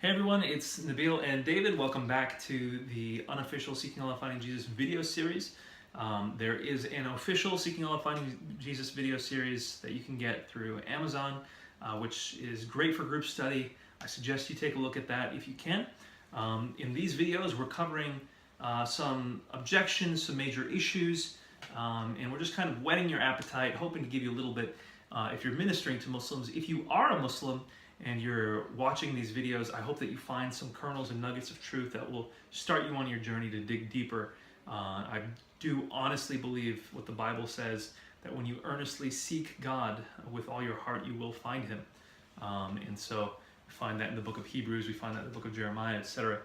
Hey everyone, it's Nabil and David. Welcome back to the unofficial Seeking Allah Finding Jesus video series. There is an official Seeking Allah Finding Jesus video series that you can get through Amazon, which is great for group study. I suggest you take a look at that if you can. In these videos, we're covering some objections, some major issues, and we're just kind of whetting your appetite, hoping to give you a little bit, if you're ministering to Muslims. If you are a Muslim, and you're watching these videos, I hope that you find some kernels and nuggets of truth that will start you on your journey to dig deeper. I do honestly believe what the Bible says, that when you earnestly seek God with all your heart, you will find Him. And so we find that in the book of Hebrews, we find that in the book of Jeremiah, etc.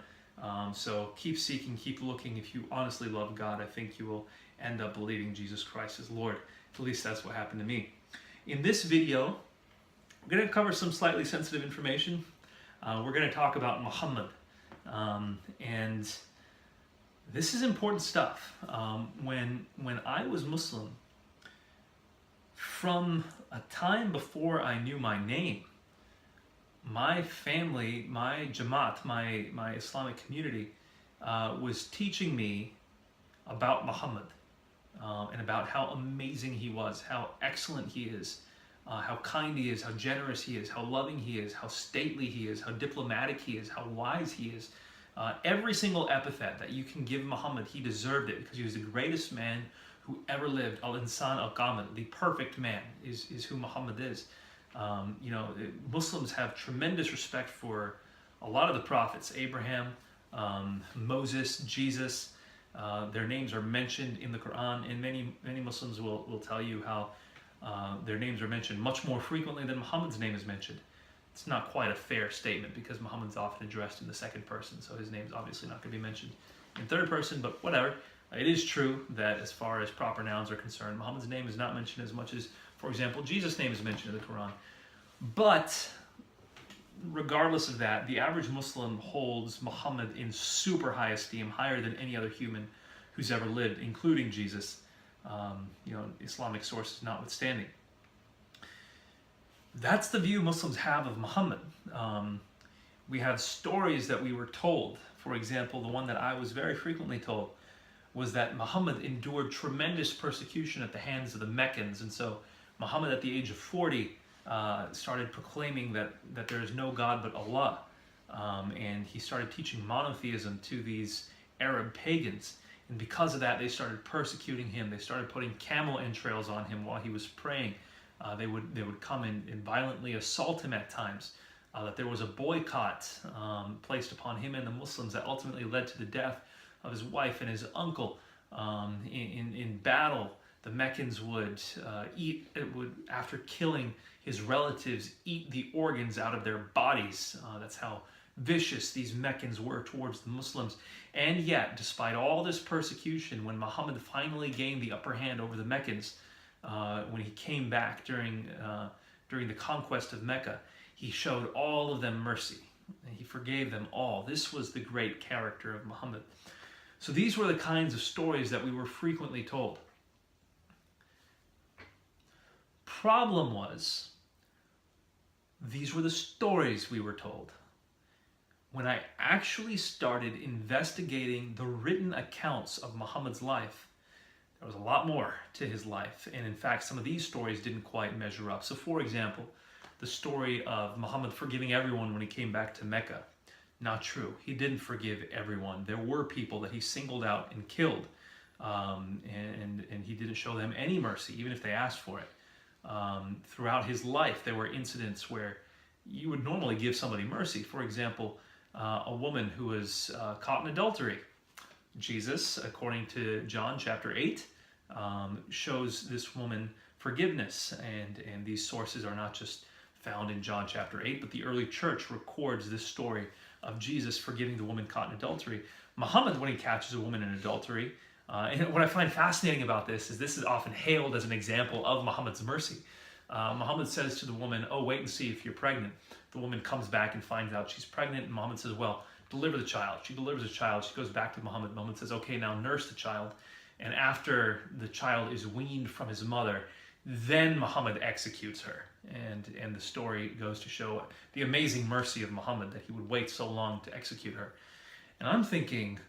So keep seeking, keep looking. If you honestly love God, I think you will end up believing Jesus Christ is Lord. At least that's what happened to me. In this video, we're going to cover some slightly sensitive information. We're going to talk about Muhammad. And this is important stuff. When I was Muslim, from a time before I knew my name, my family, my Jamaat, my Islamic community, was teaching me about Muhammad and about how amazing he was, how excellent he is, how kind he is, how generous he is, how loving he is, how stately he is, how diplomatic he is, how wise he is. Every single epithet that you can give Muhammad, he deserved it, because he was the greatest man who ever lived. Al-Insan al-Kamil, the perfect man, is who Muhammad is. Muslims have tremendous respect for a lot of the prophets, Abraham, Moses, Jesus. Their names are mentioned in the Quran, and many Muslims will tell you how their names are mentioned much more frequently than Muhammad's name is mentioned. It's not quite a fair statement, because Muhammad's often addressed in the second person, so his name's obviously not going to be mentioned in third person, but whatever. It is true that as far as proper nouns are concerned, Muhammad's name is not mentioned as much as, for example, Jesus' name is mentioned in the Quran. But regardless of that, the average Muslim holds Muhammad in super high esteem, higher than any other human who's ever lived, including Jesus. Islamic sources notwithstanding. That's the view Muslims have of Muhammad. We have stories that we were told. For example, the one that I was very frequently told was that Muhammad endured tremendous persecution at the hands of the Meccans. And so Muhammad, at the age of 40, started proclaiming that there is no God but Allah. And he started teaching monotheism to these Arab pagans. And because of that, they started persecuting him. They started putting camel entrails on him while he was praying. They would come and violently assault him at times. That there was a boycott placed upon him and the Muslims that ultimately led to the death of his wife and his uncle. In battle, the Meccans would after killing his relatives, eat the organs out of their bodies. That's how vicious these Meccans were towards the Muslims. And yet, despite all this persecution, when Muhammad finally gained the upper hand over the Meccans, when he came back during the conquest of Mecca, he showed all of them mercy. And he forgave them all. This was the great character of Muhammad. So these were the kinds of stories that we were frequently told. Problem was, these were the stories we were told. When I actually started investigating the written accounts of Muhammad's life, there was a lot more to his life. And in fact, some of these stories didn't quite measure up. So for example, the story of Muhammad forgiving everyone when he came back to Mecca. Not true. He didn't forgive everyone. There were people that he singled out and killed. And he didn't show them any mercy, even if they asked for it. Throughout his life, there were incidents where you would normally give somebody mercy. For example, a woman who was caught in adultery. Jesus, according to John chapter 8, shows this woman forgiveness. And these sources are not just found in John chapter 8, but the early church records this story of Jesus forgiving the woman caught in adultery. Muhammad, when he catches a woman in adultery, and what I find fascinating about this is often hailed as an example of Muhammad's mercy. Muhammad says to the woman, "Oh, wait and see if you're pregnant." The woman comes back and finds out she's pregnant, and Muhammad says, "Well, deliver the child." She delivers the child. She goes back to Muhammad. Muhammad says, "Okay, now nurse the child." And after the child is weaned from his mother, then Muhammad executes her. and the story goes to show the amazing mercy of Muhammad that he would wait so long to execute her. And I'm thinking,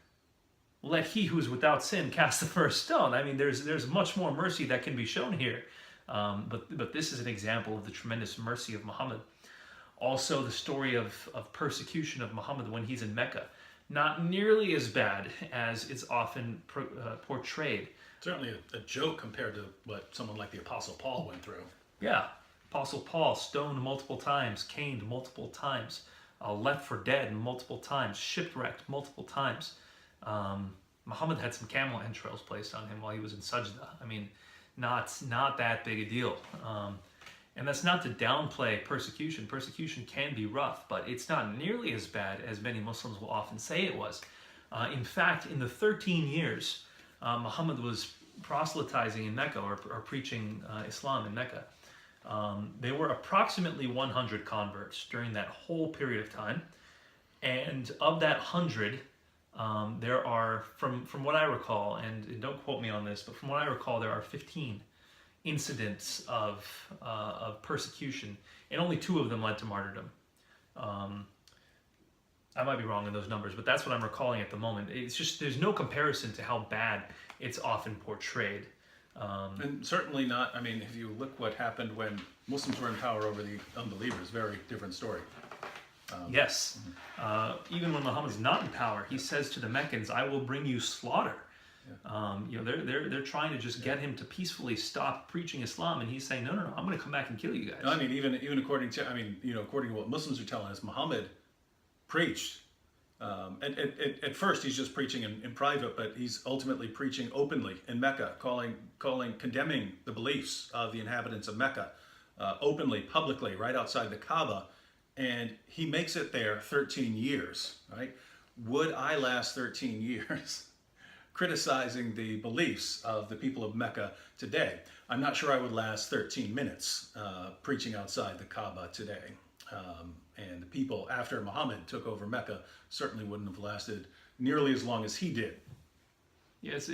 let he who is without sin cast the first stone. I mean, there's much more mercy that can be shown here, but this is an example of the tremendous mercy of Muhammad. Also, the story of persecution of Muhammad when he's in Mecca, not nearly as bad as it's often portrayed. Certainly a joke compared to what someone like the Apostle Paul went through. Yeah, Apostle Paul stoned multiple times, caned multiple times, left for dead multiple times, shipwrecked multiple times. Muhammad had some camel entrails placed on him while he was in sajda. I mean, not that big a deal. And that's not to downplay persecution. Persecution can be rough, but it's not nearly as bad as many Muslims will often say it was. In fact, in the 13 years Muhammad was proselytizing in Mecca, or preaching Islam in Mecca, there were approximately 100 converts during that whole period of time. And of that 100, there are, from what I recall, and don't quote me on this, but from what I recall, there are 15 incidents of persecution, and only 2 of them led to martyrdom. I might be wrong in those numbers, but that's what I'm recalling at the moment. It's just, there's no comparison to how bad it's often portrayed. And certainly not, I mean, if you look what happened when Muslims were in power over the unbelievers, very different story. Yes. Even when Muhammad's not in power, he says to the Meccans, I will bring you slaughter. Yeah. They're trying to just get him to peacefully stop preaching Islam, and he's saying, no, I'm going to come back and kill you guys. No, I mean, even according to, according to what Muslims are telling us, Muhammad preached. And at first he's just preaching in private, but he's ultimately preaching openly in Mecca, condemning the beliefs of the inhabitants of Mecca, openly, publicly, right outside the Kaaba. And he makes it there 13 years, right? Would I last 13 years criticizing the beliefs of the people of Mecca today? I'm not sure I would last 13 minutes preaching outside the Kaaba today. And the people after Muhammad took over Mecca certainly wouldn't have lasted nearly as long as he did. Yes,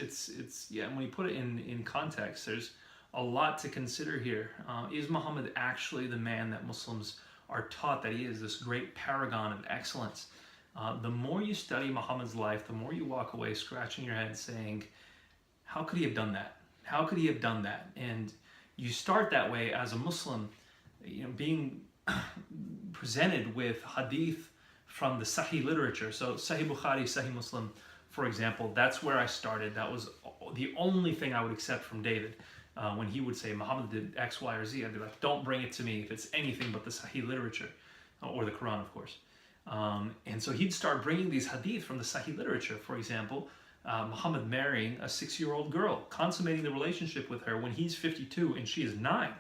yeah. And when you put it in context, there's a lot to consider here. Is Muhammad actually the man that Muslims are taught that he is, this great paragon of excellence? The more you study Muhammad's life, the more you walk away scratching your head saying, how could he have done that? How could he have done that? And you start that way as a Muslim, being presented with hadith from the Sahih literature. So Sahih Bukhari, Sahih Muslim, for example, that's where I started. That was the only thing I would accept from David. When he would say Muhammad did X, Y, or Z, I'd be like, don't bring it to me if it's anything but the Sahih literature, or the Quran, of course. And so he'd start bringing these hadith from the Sahih literature. For example, Muhammad marrying a 6-year-old girl, consummating the relationship with her when he's 52 and she is 9.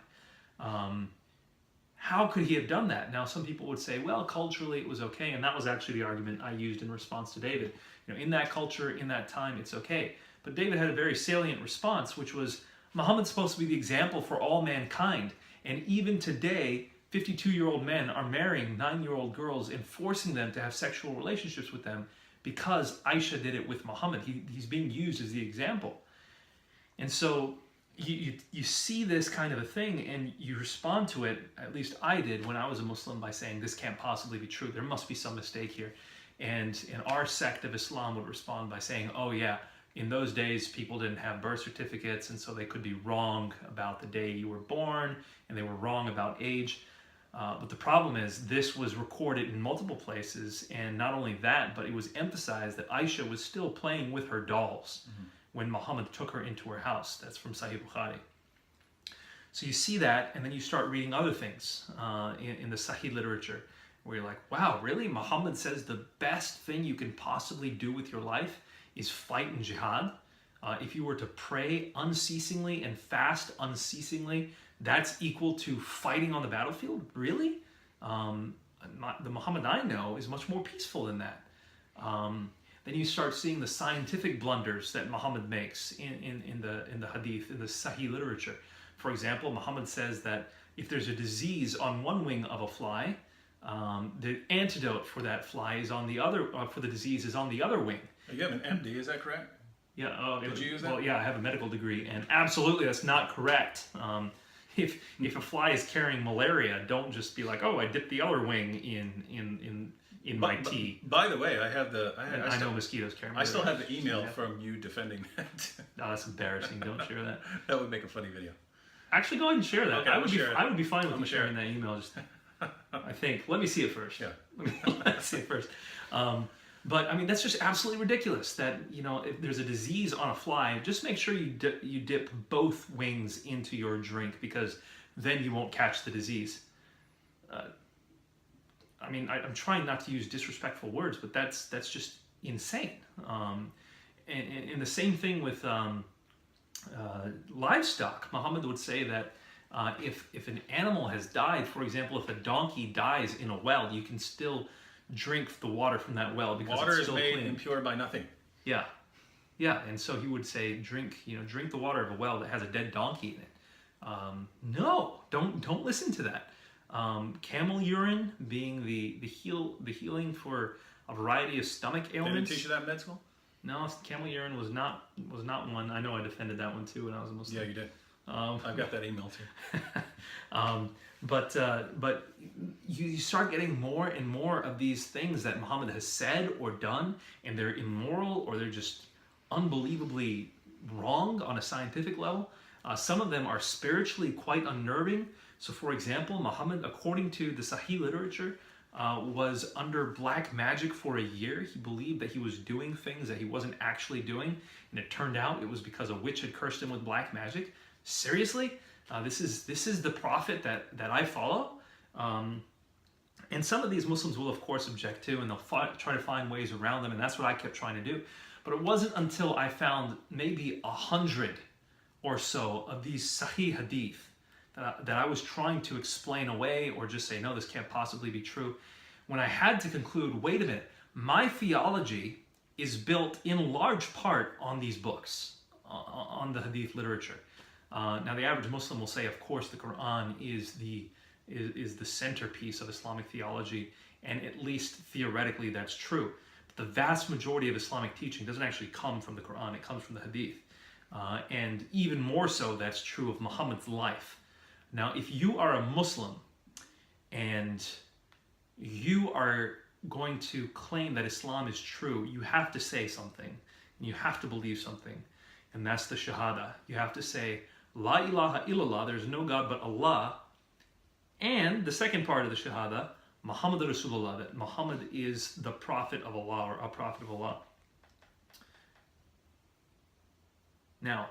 How could he have done that? Now, some people would say, well, culturally it was okay, and that was actually the argument I used in response to David. In that culture, in that time, it's okay. But David had a very salient response, which was, Muhammad's supposed to be the example for all mankind, and even today, 52-year-old men are marrying 9-year-old girls and forcing them to have sexual relationships with them because Aisha did it with Muhammad. He's being used as the example. And so you see this kind of a thing and you respond to it, at least I did when I was a Muslim, by saying this can't possibly be true. There must be some mistake here. And our sect of Islam would respond by saying, oh yeah, in those days people didn't have birth certificates, and so they could be wrong about the day you were born, and they were wrong about age. But the problem is this was recorded in multiple places, and not only that, but it was emphasized that Aisha was still playing with her dolls when Muhammad took her into her house. That's from Sahih Bukhari. So you see that, and then you start reading other things in the Sahih literature, where you're like, wow, really? Muhammad says the best thing you can possibly do with your life is fight in jihad? If you were to pray unceasingly and fast unceasingly, that's equal to fighting on the battlefield? Really? The Muhammad I know is much more peaceful than that. Then you start seeing the scientific blunders that Muhammad makes in the hadith, in the Sahih literature. For example, Muhammad says that if there's a disease on one wing of a fly, the antidote for that fly is on the other, for the disease is on the other wing. You have an MD, is that correct? Yeah. Did you use that? Well, yeah, I have a medical degree, and absolutely that's not correct. if a fly is carrying malaria, don't just be like, oh, I dipped the other wing in my tea. By the way, I I know mosquitoes carry malaria. I still have the email from you defending that. No, that's embarrassing. Don't share that. That would make a funny video. Actually, go ahead and share that. Okay, I would be fine with I'm you sharing sharing that email. Just, I think. Let me see it first. Yeah. Let's see it first. But I mean, that's just absolutely ridiculous. That if there's a disease on a fly, just make sure you dip both wings into your drink, because then you won't catch the disease. I mean, I'm trying not to use disrespectful words, but that's just insane. And the same thing with livestock. Muhammad would say that if an animal has died, for example, if a donkey dies in a well, you can still drink the water from that well because Water it's is still made clean. impure by nothing. Yeah, and so he would say, drink the water of a well that has a dead donkey in it. No, don't listen to that. Camel urine being the healing for a variety of stomach They didn't ailments. teach you that in med school? No, camel urine was not one. I know I defended that one too when I was a Muslim. Yeah, you did. I've got that email too. But you start getting more and more of these things that Muhammad has said or done, and they're immoral or they're just unbelievably wrong on a scientific level. Some of them are spiritually quite unnerving. So, for example, Muhammad, according to the Sahih literature, was under black magic for a year. He believed that he was doing things that he wasn't actually doing, and it turned out it was because a witch had cursed him with black magic. Seriously? This is the prophet that I follow? And some of these Muslims will, of course, object to, and they'll try to find ways around them, and that's what I kept trying to do. But it wasn't until I found maybe 100 or so of these Sahih Hadith that I was trying to explain away or just say, no, this can't possibly be true, when I had to conclude, wait a minute, my theology is built in large part on these books, on the Hadith literature. Now, the average Muslim will say, of course, the Quran is the centerpiece of Islamic theology, and at least theoretically that's true. But the vast majority of Islamic teaching doesn't actually come from the Quran, it comes from the Hadith. And even more so, that's true of Muhammad's life. Now, if you are a Muslim and you are going to claim that Islam is true, you have to say something, and you have to believe something, and that's the Shahada. You have to say, La ilaha illallah, there's no God but Allah, and the second part of the Shahada, Muhammad Rasulullah, that Muhammad is the Prophet of Allah, or a Prophet of Allah. Now,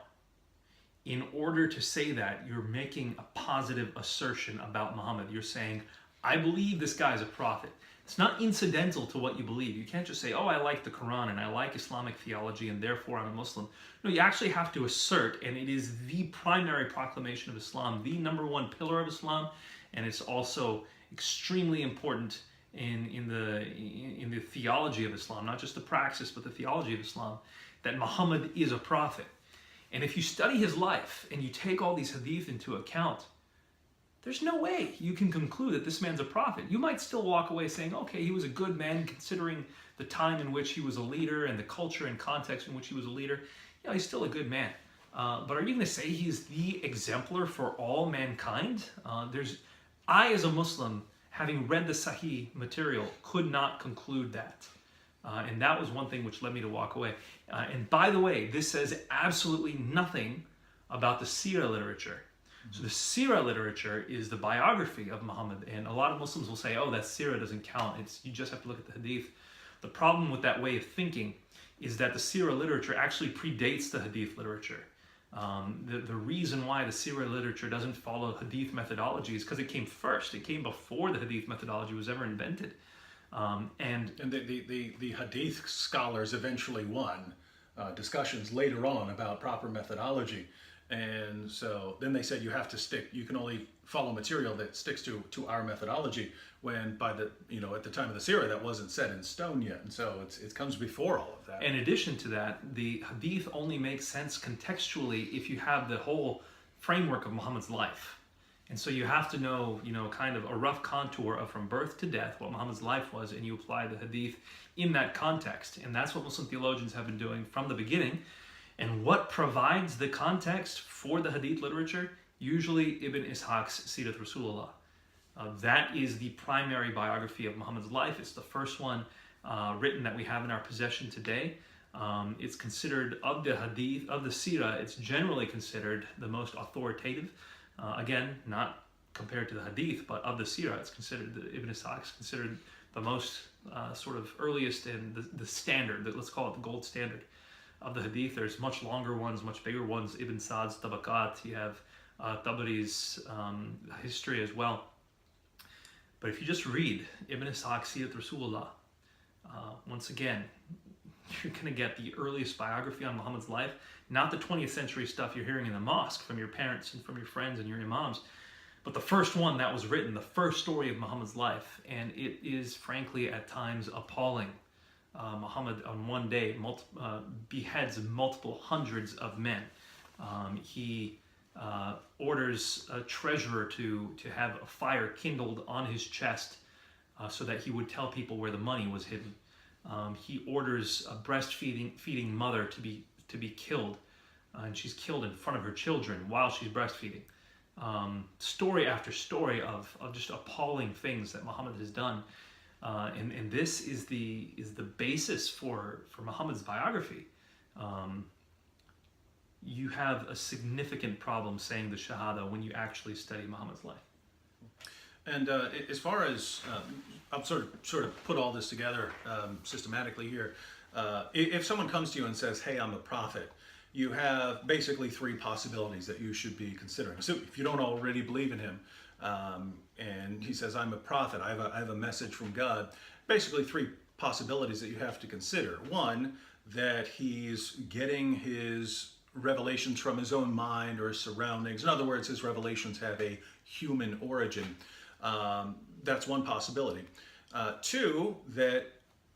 in order to say that, you're making a positive assertion about Muhammad. You're saying, I believe this guy's a prophet. It's not incidental to what you believe. You can't just say, oh, I like the Quran and I like Islamic theology and therefore I'm a Muslim. No, you actually have to assert, and it is the primary proclamation of Islam, the number one pillar of Islam, and it's also extremely important in the theology of Islam, not just the praxis, but the theology of Islam, that Muhammad is a prophet. And if you study his life and you take all these hadith into account, there's no way you can conclude that this man's a prophet. You might still walk away saying, okay, he was a good man considering the time in which he was a leader and the culture and context in which he was a leader. You know, he's still a good man. But are you going to say he's the exemplar for all mankind? I, as a Muslim, having read the Sahih material, could not conclude that. And that was one thing which led me to walk away. And by the way, this says absolutely nothing about the Sirah literature. So the Sirah literature is the biography of Muhammad, and a lot of Muslims will say, oh, that Sirah doesn't count. You just have to look at the Hadith. The problem with that way of thinking is that the Sirah literature actually predates the Hadith literature. The reason why the Sirah literature doesn't follow Hadith methodology is because it came first. It came before the Hadith methodology was ever invented. And the Hadith scholars eventually won discussions later on about proper methodology. And so then they said you can only follow material that sticks to our methodology, when at the time of the Sirah that wasn't set in stone yet. And so it comes before all of that. In addition to that, the Hadith only makes sense contextually if you have the whole framework of Muhammad's life. And so you have to know, kind of a rough contour of from birth to death, what Muhammad's life was, and you apply the Hadith in that context. And that's what Muslim theologians have been doing from the beginning. And what provides the context for the Hadith literature? usually Ibn Ishaq's Sirat Rasulullah. That is the primary biography of Muhammad's life. It's the first one written that we have in our possession today. It's considered, of the hadith, of the seerah, it's generally considered the most authoritative. Again, not compared to the hadith, but of the seerah, it's considered, Ibn Ishaq is considered the most sort of earliest and the standard, let's call it the gold standard of the hadith. There's much longer ones, much bigger ones. Ibn Sa'd's Tabaqat, you have Tabari's history as well. But if you just read Ibn Ishaq Sirat Rasulullah, once again, you're going to get the earliest biography on Muhammad's life, not the 20th century stuff you're hearing in the mosque from your parents and from your friends and your imams, but the first one that was written, the first story of Muhammad's life. And it is, frankly, at times appalling. Muhammad, on one day, beheads multiple hundreds of men. He orders a treasurer to have a fire kindled on his chest so that he would tell people where the money was hidden. He orders a breastfeeding mother to be killed, and she's killed in front of her children while she's breastfeeding. Story after story of just appalling things that Muhammad has done, and this is the basis for Muhammad's biography. You have a significant problem saying the Shahada when you actually study Muhammad's life. And as far as I'll sort of put all this together systematically here. If someone comes to you and says, "Hey, I'm a prophet," you have basically three possibilities that you should be considering. So if you don't already believe in him, and he says, "I'm a prophet, I have a message from God," basically three possibilities that you have to consider. One, that he's getting his revelations from his own mind or his surroundings. In other words, his revelations have a human origin. That's one possibility. Two, that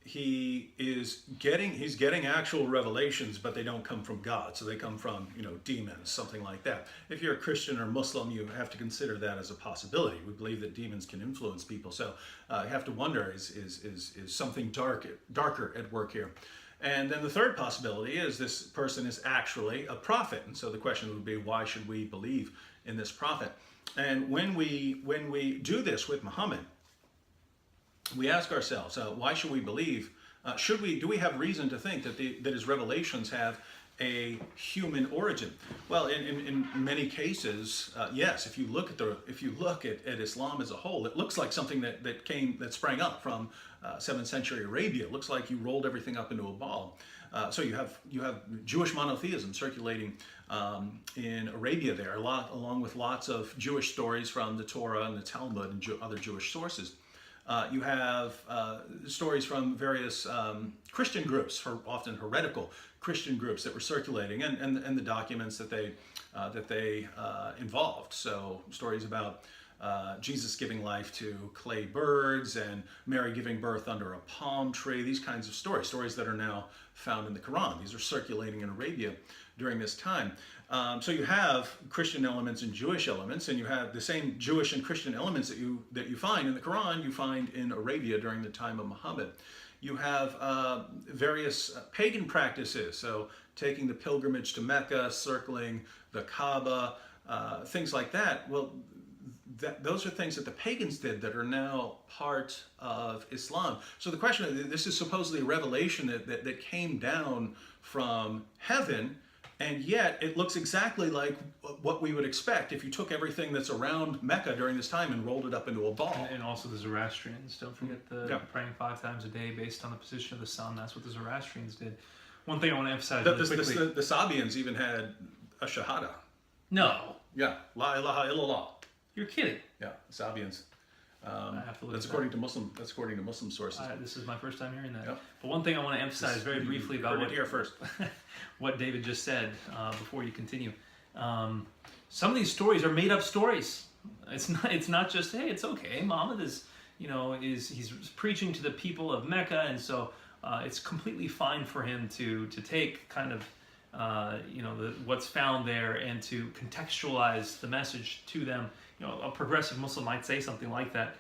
he's getting actual revelations, but they don't come from God, so they come from demons, something like that. If you're a Christian or Muslim, you have to consider that as a possibility. We believe that demons can influence people, so you have to wonder: is something darker at work here? And then the third possibility is this person is actually a prophet, and so the question would be, why should we believe in this prophet? And when we do this with Muhammad, we ask ourselves, why should we believe? Do we have reason to think that his revelations have a human origin? Well, in many cases, yes. If you look at Islam as a whole, it looks like something that sprang up from 7th century Arabia. It looks like you rolled everything up into a ball. So you have Jewish monotheism circulating in Arabia there, along with lots of Jewish stories from the Torah and the Talmud and other Jewish sources. You have stories from various Christian groups, often heretical Christian groups that were circulating, and the documents that they involved. So stories about Jesus giving life to clay birds and Mary giving birth under a palm tree. These kinds of stories that are now found in the Quran. These are circulating in Arabia during this time. So you have Christian elements and Jewish elements, and you have the same Jewish and Christian elements that you find in the Quran, you find in Arabia during the time of Muhammad. You have various pagan practices, so taking the pilgrimage to Mecca, circling the Kaaba, things like that. Well, those are things that the pagans did that are now part of Islam. So the question is, this is supposedly a revelation that came down from heaven, and yet it looks exactly like what we would expect if you took everything that's around Mecca during this time and rolled it up into a ball. And also the Zoroastrians. Don't forget the praying 5 times a day based on the position of the sun. That's what the Zoroastrians did. One thing I want to emphasize quickly. The Sabians even had a Shahada. No. Yeah. La ilaha illallah. You're kidding. Yeah, Sabians. I have to look that's at according to Muslim sources. This is my first time hearing that. Yep. But one thing I want to emphasize very briefly about what here first. what David just said before you continue. Some of these stories are made up stories. It's not just, hey, it's okay. Muhammad is he's preaching to the people of Mecca, and so it's completely fine for him to take kind of what's found there and to contextualize the message to them. A progressive Muslim might say something like that.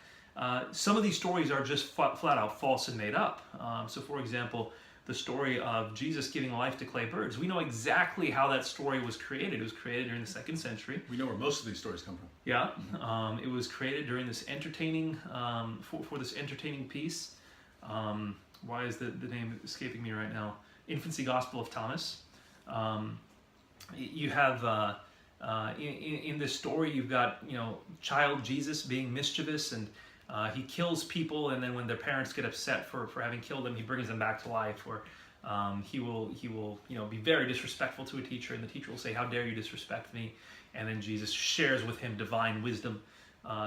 Some of these stories are just flat out false and made up. So, for example, the story of Jesus giving life to clay birds. We know exactly how that story was created. It was created during the 2nd century. We know where most of these stories come from. Yeah, it was created during this entertaining, for this entertaining piece. Why is the name escaping me right now? Infancy Gospel of Thomas. You have in this story, you've got child Jesus being mischievous, and he kills people, and then when their parents get upset for having killed them, he brings them back to life. Or he will be very disrespectful to a teacher, and the teacher will say, "How dare you disrespect me?" And then Jesus shares with him divine wisdom.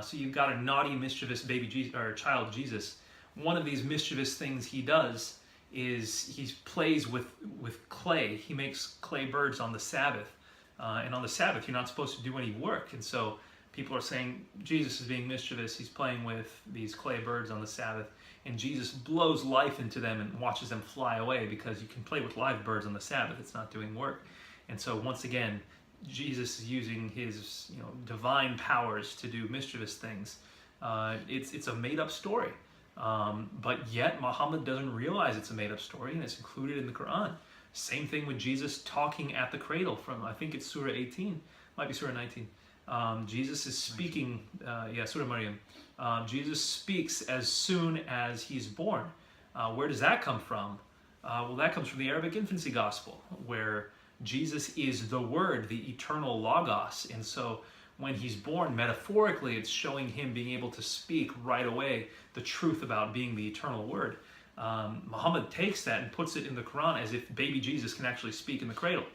So you've got a naughty, mischievous baby Jesus, or child Jesus. One of these mischievous things he does is he plays with clay. He makes clay birds on the Sabbath. And on the Sabbath, you're not supposed to do any work. And so people are saying, Jesus is being mischievous. He's playing with these clay birds on the Sabbath. And Jesus blows life into them and watches them fly away, because you can play with live birds on the Sabbath. It's not doing work. And so once again, Jesus is using his divine powers to do mischievous things. It's a made-up story. But yet Muhammad doesn't realize it's a made-up story, and it's included in the Quran. Same thing with Jesus talking at the cradle from, I think it's Surah 18, might be Surah 19. Jesus is speaking, Surah Maryam. Jesus speaks as soon as he's born. Where does that come from? Well, that comes from the Arabic infancy gospel, where Jesus is the Word, the eternal Logos. And so when he's born, metaphorically, it's showing him being able to speak right away the truth about being the eternal Word. Muhammad takes that and puts it in the Quran as if baby Jesus can actually speak in the cradle.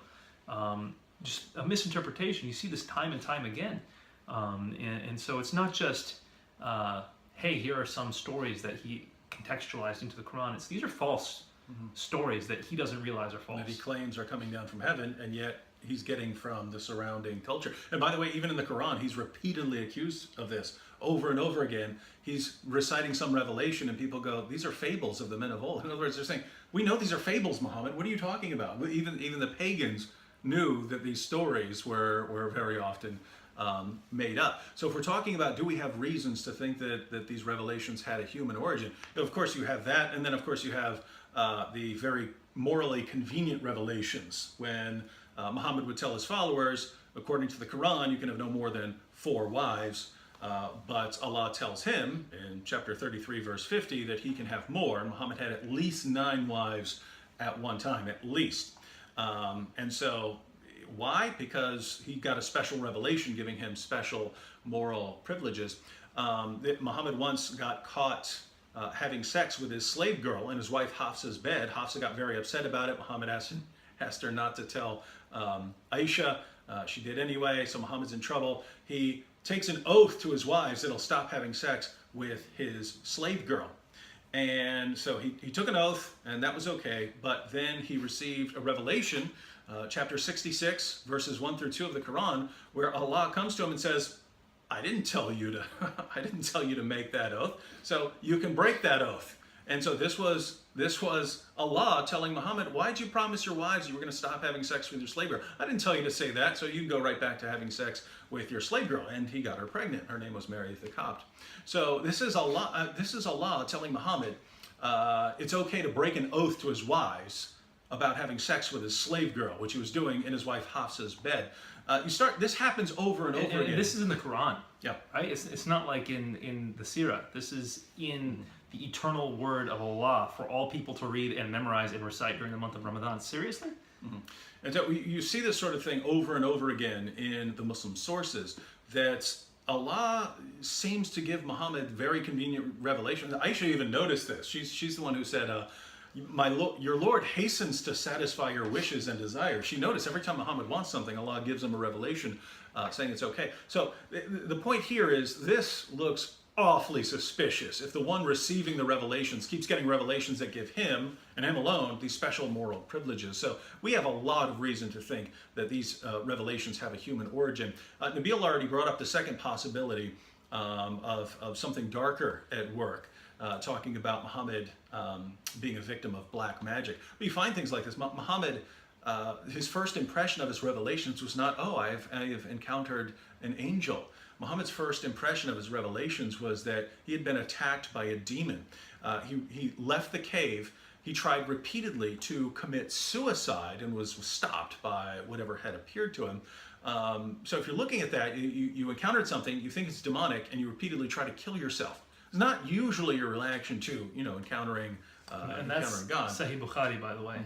Just a misinterpretation. You see this time and time again. And so it's not just, hey, here are some stories that he contextualized into the Quran. These are false stories that he doesn't realize are false. That he claims are coming down from heaven, and yet he's getting from the surrounding culture. And by the way, even in the Quran, he's repeatedly accused of this over and over again. He's reciting some revelation, and people go, these are fables of the men of old. In other words, they're saying, we know these are fables, Muhammad. What are you talking about? Even the pagans knew that these stories were very often made up. So if we're talking about, do we have reasons to think that these revelations had a human origin? Of course you have that, and then of course you have the very morally convenient revelations when Muhammad would tell his followers, according to the Quran, you can have no more than 4 wives, but Allah tells him in chapter 33, verse 50, that he can have more, and Muhammad had at least 9 wives at one time, at least. And so, why? Because he got a special revelation giving him special moral privileges. Muhammad once got caught having sex with his slave girl in his wife Hafsa's bed. Hafsa got very upset about it. Muhammad asked her not to tell Aisha. She did anyway, so Muhammad's in trouble. He takes an oath to his wives that he'll stop having sex with his slave girl. And so he took an oath, and that was okay, but then he received a revelation, chapter 66, verses 1 through 2 of the Quran, where Allah comes to him and says, I didn't tell you to make that oath, so you can break that oath. And so this was Allah telling Muhammad, why'd you promise your wives you were going to stop having sex with your slave girl? I didn't tell you to say that, so you can go right back to having sex with your slave girl. And he got her pregnant. Her name was Mary the Copt. So this is Allah telling Muhammad it's okay to break an oath to his wives about having sex with his slave girl, which he was doing in his wife Hafsa's bed. This happens over and over again. This is in the Quran. Yeah. Right? It's not like in the Sirah. This is in the eternal word of Allah for all people to read and memorize and recite during the month of Ramadan. Seriously? Mm-hmm. And so you see this sort of thing over and over again in the Muslim sources, that Allah seems to give Muhammad very convenient revelation. Aisha even noticed this. She's the one who said, your Lord hastens to satisfy your wishes and desires. She noticed every time Muhammad wants something, Allah gives him a revelation saying it's okay. So the point here is, this looks awfully suspicious if the one receiving the revelations keeps getting revelations that give him, and him alone, these special moral privileges. So we have a lot of reason to think that these revelations have a human origin. Nabil already brought up the second possibility of something darker at work, talking about Muhammad being a victim of black magic. We find things like this. Muhammad his first impression of his revelations was not, oh, I have encountered an angel. Muhammad's first impression of his revelations was that he had been attacked by a demon. He left the cave. He tried repeatedly to commit suicide and was stopped by whatever had appeared to him. So if you're looking at that, you encountered something, you think it's demonic, and you repeatedly try to kill yourself. It's not usually your reaction to, encountering And that's God. Sahih Bukhari, by the way.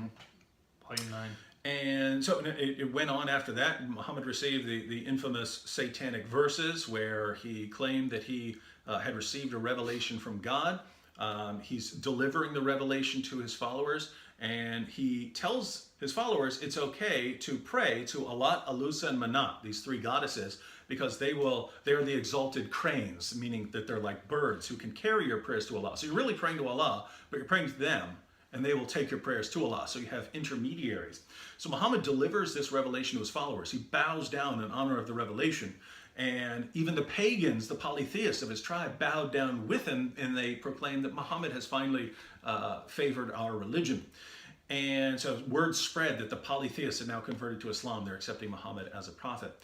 0.9. And so it went on after that. Muhammad received the infamous satanic verses where he claimed that he had received a revelation from God. He's delivering the revelation to his followers, and he tells his followers it's okay to pray to Allat, Alusa, and Manat, these three goddesses, because they're the exalted cranes, meaning that they're like birds who can carry your prayers to Allah. So you're really praying to Allah, but you're praying to them, and they will take your prayers to Allah. So you have intermediaries. So Muhammad delivers this revelation to his followers. He bows down in honor of the revelation. And even the pagans, the polytheists of his tribe, bowed down with him, and they proclaimed that Muhammad has finally favored our religion. And so word spread that the polytheists had now converted to Islam. They're accepting Muhammad as a prophet.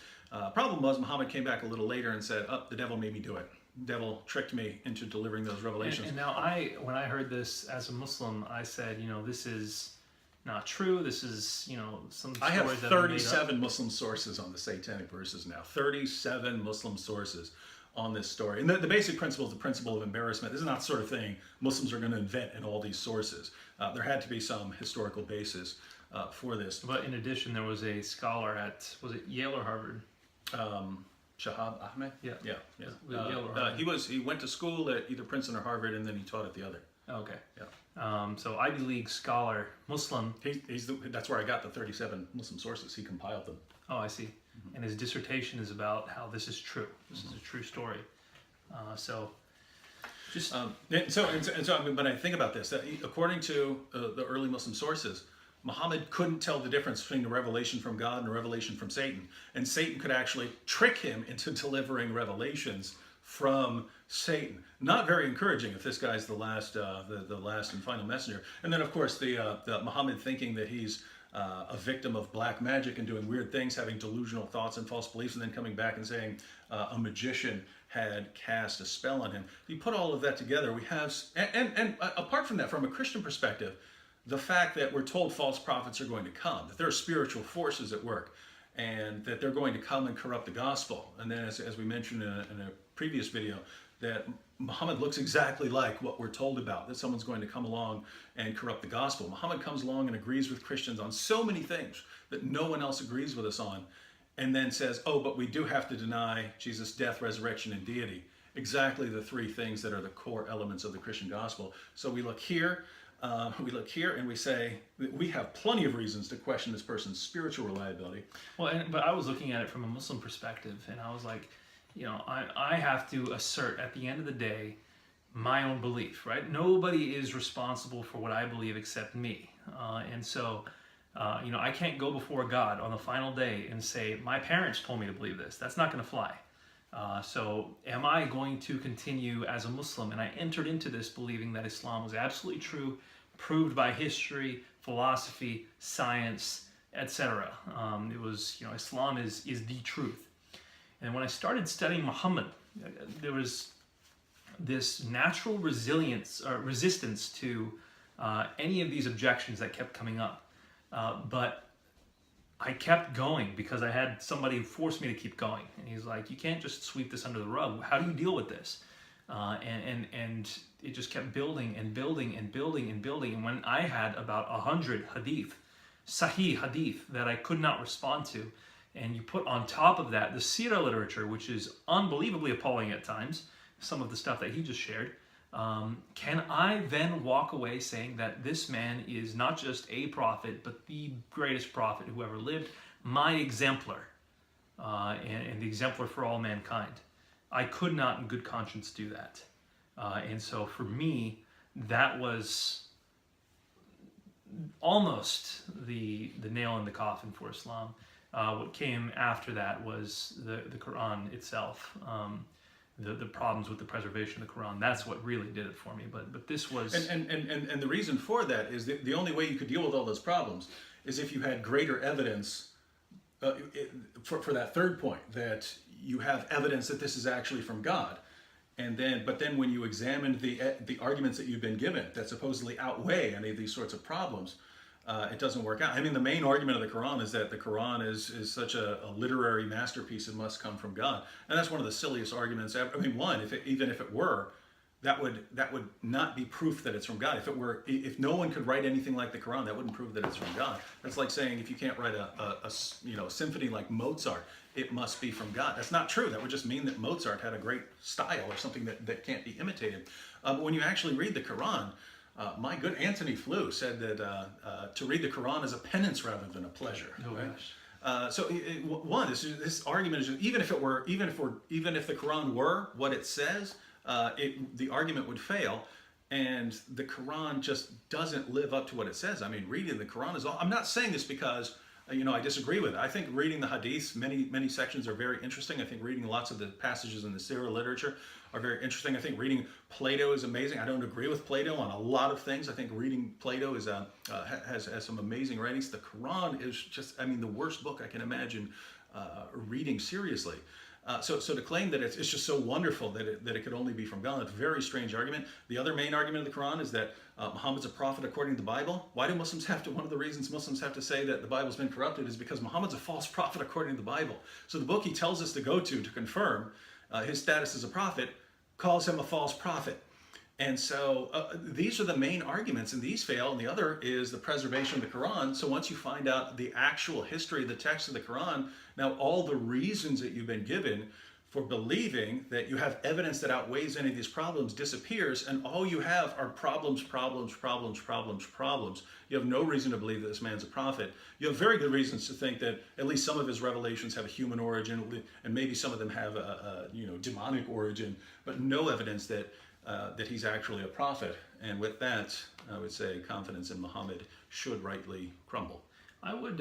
Problem was, Muhammad came back a little later and said, oh, the devil made me do it. The devil tricked me into delivering those revelations. And now when I heard this as a Muslim, I said, this is not true. This is, some stories I have that are made up. 37 Muslim sources on the satanic verses now. 37 Muslim sources on this story. And the basic principle is the principle of embarrassment. This is not the sort of thing Muslims are going to invent in all these sources. There had to be some historical basis for this. But in addition, there was a scholar at, was it Yale or Harvard? Shahab Ahmed? Yeah. Yeah. Yale or Harvard. He went to school at either Princeton or Harvard, and then he taught at the other. Okay. Yeah. So Ivy League scholar, Muslim. That's where I got the 37 Muslim sources. He compiled them. Oh, I see. And his dissertation is about how this is true. This is a true story. So when I think about this, that according to the early Muslim sources, Muhammad couldn't tell the difference between the revelation from God and a revelation from Satan. And Satan could actually trick him into delivering revelations from Satan. Not very encouraging if this guy's the last and final messenger. And then, of course, the Muhammad thinking that he's a victim of black magic and doing weird things, having delusional thoughts and false beliefs, and then coming back and saying a magician had cast a spell on him. If you put all of that together, we have, and apart from that, from a Christian perspective, the fact that we're told false prophets are going to come, that there are spiritual forces at work, and that they're going to come and corrupt the gospel. And then, as we mentioned in a previous video, that Muhammad looks exactly like what we're told about, that someone's going to come along and corrupt the gospel. Muhammad comes along and agrees with Christians on so many things that no one else agrees with us on, and then says, oh, but we do have to deny Jesus' death, resurrection, and deity. Exactly the three things that are the core elements of the Christian gospel. So we look here, and we say we have plenty of reasons to question this person's spiritual reliability. Well, but I was looking at it from a Muslim perspective, and I was like, I have to assert at the end of the day my own belief, right? Nobody is responsible for what I believe except me. And so, I can't go before God on the final day and say, my parents told me to believe this. That's not going to fly. So am I going to continue as a Muslim? And I entered into this believing that Islam was absolutely true, proved by history, philosophy, science, etc. It was, Islam is the truth. And when I started studying Muhammad, there was this natural resistance to any of these objections that kept coming up. But I kept going because I had somebody who forced me to keep going. And he's like, you can't just sweep this under the rug. How do you deal with this? And it just kept building and building and building and building. And when I had about 100 hadith, sahih hadith, that I could not respond to, and you put on top of that the seerah literature, which is unbelievably appalling at times, some of the stuff that he just shared, can I then walk away saying that this man is not just a prophet, but the greatest prophet who ever lived, my exemplar, and the exemplar for all mankind? I could not in good conscience do that. And so for me, that was almost the nail in the coffin for Islam. What came after that was the Quran itself. The problems with the preservation of the Quran. That's what really did it for me. But this was... And the reason for that is the only way you could deal with all those problems is if you had greater evidence for that third point, that you have evidence that this is actually from God. But then when you examine the arguments that you've been given that supposedly outweigh any of these sorts of problems, it doesn't work out. I mean, the main argument of the Quran is that the Quran is such a literary masterpiece, it must come from God, and that's one of the silliest arguments ever. I mean, even if it were, that would not be proof that it's from God. If no one could write anything like the Quran, that wouldn't prove that it's from God. That's like saying if you can't write a symphony like Mozart, it must be from God. That's not true. That would just mean that Mozart had a great style or something that can't be imitated. But when you actually read the Quran, my good Anthony Flew said that to read the Quran is a penance rather than a pleasure. Oh right? gosh. This argument is just, even if the Quran were what it says, the argument would fail, and the Quran just doesn't live up to what it says. I mean, reading the Quran is all. I'm not saying this because I disagree with it. I think reading the Hadiths, many sections are very interesting. I think reading lots of the passages in the Sirah literature are very interesting. I think reading Plato is amazing. I don't agree with Plato on a lot of things. I think reading Plato has some amazing writings. The Quran is just, I mean, the worst book I can imagine reading seriously. So to claim that it's just so wonderful that it could only be from God, it's a very strange argument. The other main argument of the Quran is that Muhammad's a prophet according to the Bible. Why do one of the reasons Muslims have to say that the Bible's been corrupted is because Muhammad's a false prophet according to the Bible. So the book he tells us to go to confirm his status as a prophet calls him a false prophet. And so these are the main arguments, and these fail. And the other is the preservation of the Quran. So once you find out the actual history of the text of the Quran, now all the reasons that you've been given for believing that you have evidence that outweighs any of these problems disappears, and all you have are problems. You have no reason to believe that this man's a prophet. You have very good reasons to think that at least some of his revelations have a human origin, and maybe some of them have a demonic origin, but no evidence that he's actually a prophet. And with that, I would say confidence in Muhammad should rightly crumble. I would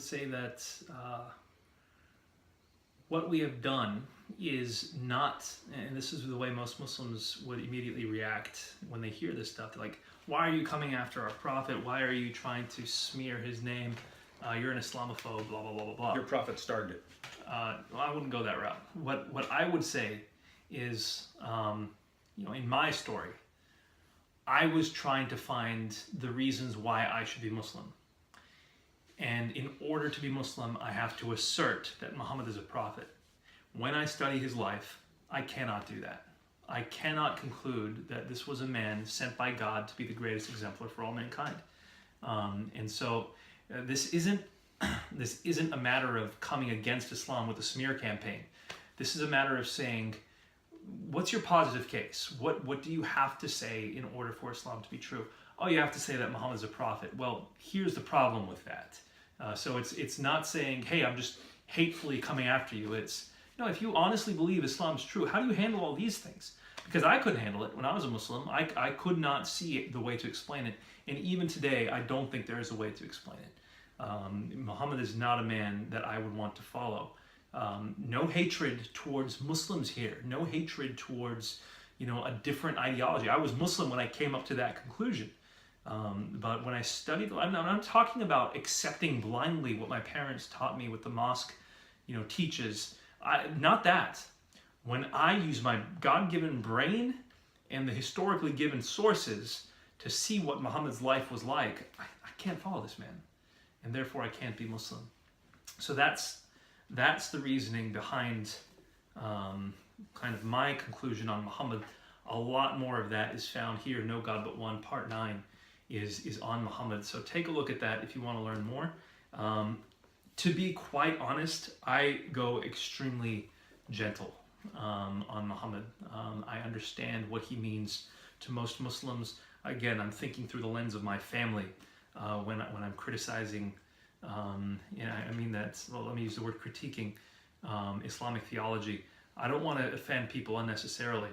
say that what we have done is not, and this is the way most Muslims would immediately react when they hear this stuff. They're like, why are you coming after our prophet? Why are you trying to smear his name? You're an Islamophobe, blah, blah, blah, blah, blah. Your prophet started it. Well, I wouldn't go that route. What I would say is, in my story, I was trying to find the reasons why I should be Muslim. And in order to be Muslim, I have to assert that Muhammad is a prophet. When I study his life, I cannot do that. I cannot conclude that this was a man sent by God to be the greatest exemplar for all mankind. And so this isn't a matter of coming against Islam with a smear campaign. This is a matter of saying, what's your positive case? What do you have to say in order for Islam to be true? Oh, you have to say that Muhammad is a prophet. Well, here's the problem with that. So it's not saying, hey, I'm just hatefully coming after you. It's, if you honestly believe Islam's true, how do you handle all these things? Because I couldn't handle it when I was a Muslim. I could not see the way to explain it. And even today, I don't think there is a way to explain it. Muhammad is not a man that I would want to follow. No hatred towards Muslims here. No hatred towards, a different ideology. I was Muslim when I came up to that conclusion. But when I studied, I'm talking about accepting blindly what my parents taught me, what the mosque, teaches. Not that. When I use my God-given brain and the historically given sources to see what Muhammad's life was like, I can't follow this man, and therefore I can't be Muslim. So that's the reasoning behind kind of my conclusion on Muhammad. A lot more of that is found here. No God But One, Part 9, is on Muhammad. So take a look at that if you want to learn more. To be quite honest, I go extremely gentle on Muhammad. I understand what he means to most Muslims. Again, I'm thinking through the lens of my family when I'm criticizing. I mean that. Well, let me use the word critiquing Islamic theology. I don't want to offend people unnecessarily,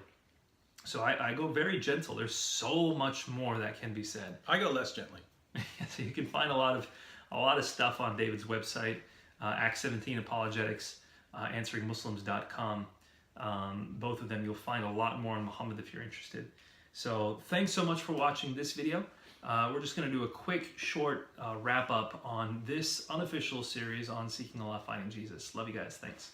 so I go very gentle. There's so much more that can be said. I go less gently. So you can find a lot of stuff on David's website, Acts 17 Apologetics, AnsweringMuslims.com. Both of them, you'll find a lot more on Muhammad if you're interested. So thanks so much for watching this video. we're just going to do a quick, short wrap up on this unofficial series on Seeking Allah, Finding Jesus. Love you guys. Thanks.